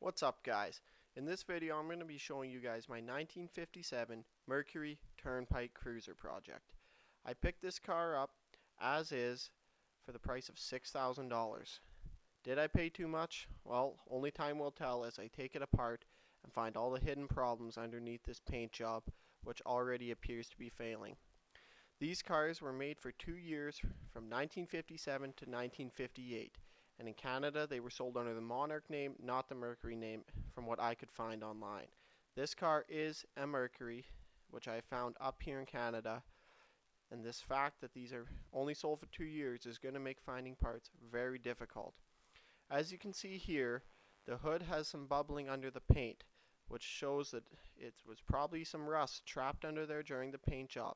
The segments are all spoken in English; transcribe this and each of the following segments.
What's up, guys? In this video I'm going to be showing you guys my 1957 Mercury Turnpike Cruiser project. I picked this car up as is for the price of $6,000. Did I pay too much? Well, only time will tell as I take it apart and find all the hidden problems underneath this paint job, which already appears to be failing. These cars were made for 2 years from 1957 to 1958. And in Canada they were sold under the Monarch name, not the Mercury name, from what I could find online. This car is a Mercury, which I found up here in Canada, and this fact that these are only sold for 2 years is going to make finding parts very difficult. As you can see here, the hood has some bubbling under the paint, which shows that it was probably some rust trapped under there during the paint job.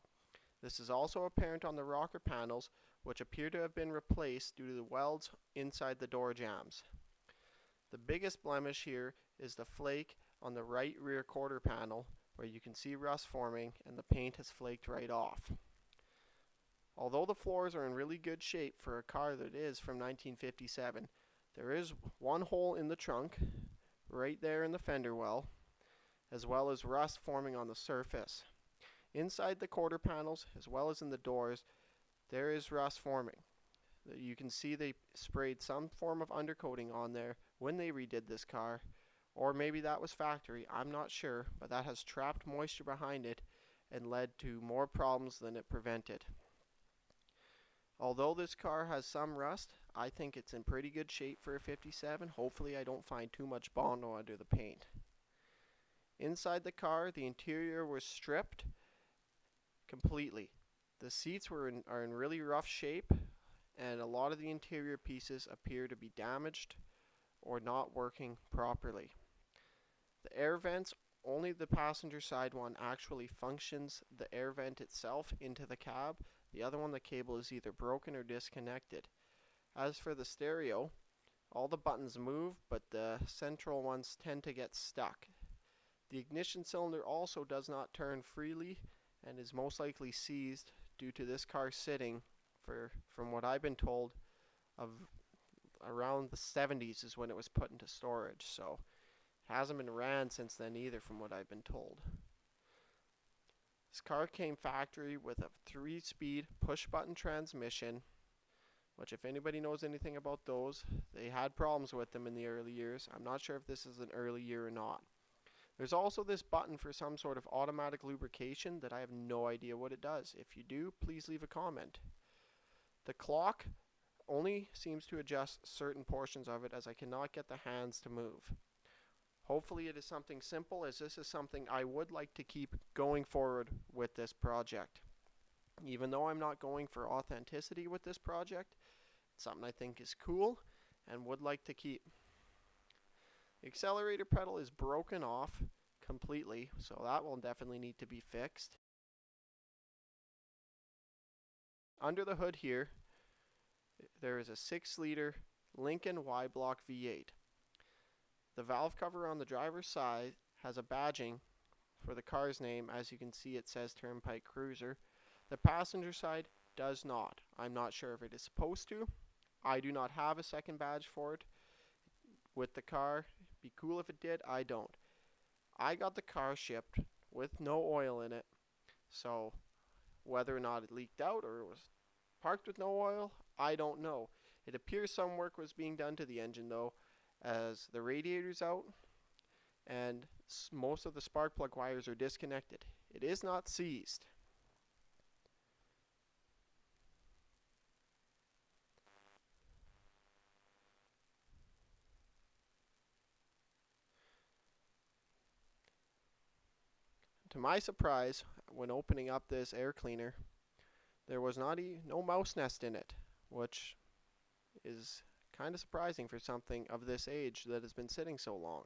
This is also apparent on the rocker panels, which appear to have been replaced due to the welds inside the door jambs. The biggest blemish here is the flake on the right rear quarter panel, where you can see rust forming and the paint has flaked right off. Although the floors are in really good shape for a car that is from 1957, there is one hole in the trunk, right there in the fender well, as well as rust forming on the surface. Inside the quarter panels, as well as in the doors, there is rust forming. You can see they sprayed some form of undercoating on there when they redid this car, or maybe that was factory, I'm not sure, but that has trapped moisture behind it and led to more problems than it prevented. Although this car has some rust, I think it's in pretty good shape for a 57. Hopefully I don't find too much Bondo under the paint. Inside the car, the interior was stripped completely. The seats are in really rough shape, and a lot of the interior pieces appear to be damaged or not working properly. The air vents, only the passenger side one actually functions the air vent itself into the cab. The other one, the cable is either broken or disconnected. As for the stereo, all the buttons move, but the central ones tend to get stuck. The ignition cylinder also does not turn freely and is most likely seized due to this car sitting for, from what I've been told, of around the 70s is when it was put into storage, so it hasn't been ran since then either from what I've been told. This car came factory with a 3-speed push-button transmission, which if anybody knows anything about those, they had problems with them in the early years. I'm not sure if this is an early year or not. There's also this button for some sort of automatic lubrication that I have no idea what it does. If you do, please leave a comment. The clock only seems to adjust certain portions of it, as I cannot get the hands to move. Hopefully it is something simple, as this is something I would like to keep going forward with this project. Even though I'm not going for authenticity with this project, it's something I think is cool and would like to keep. The accelerator pedal is broken off completely, so that will definitely need to be fixed. Under the hood here, there is a 6-liter Lincoln Y-Block V8. The valve cover on the driver's side has a badging for the car's name. As you can see, it says Turnpike Cruiser. The passenger side does not. I'm not sure if it is supposed to. I do not have a second badge for it with the car. Be cool if it did. I don't. I got the car shipped with no oil in it, so whether or not it leaked out or it was parked with no oil, I don't know. It appears some work was being done to the engine though, as the radiator's out and most of the spark plug wires are disconnected. It is not seized. To my surprise, when opening up this air cleaner, there was no mouse nest in it, which is kind of surprising for something of this age that has been sitting so long.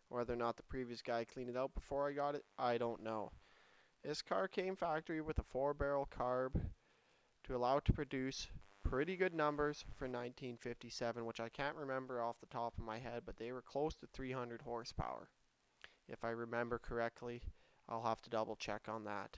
Whether or not the previous guy cleaned it out before I got it, I don't know. This car came factory with a 4-barrel carb to allow it to produce pretty good numbers for 1957, which I can't remember off the top of my head, but they were close to 300 horsepower. If I remember correctly, I'll have to double check on that.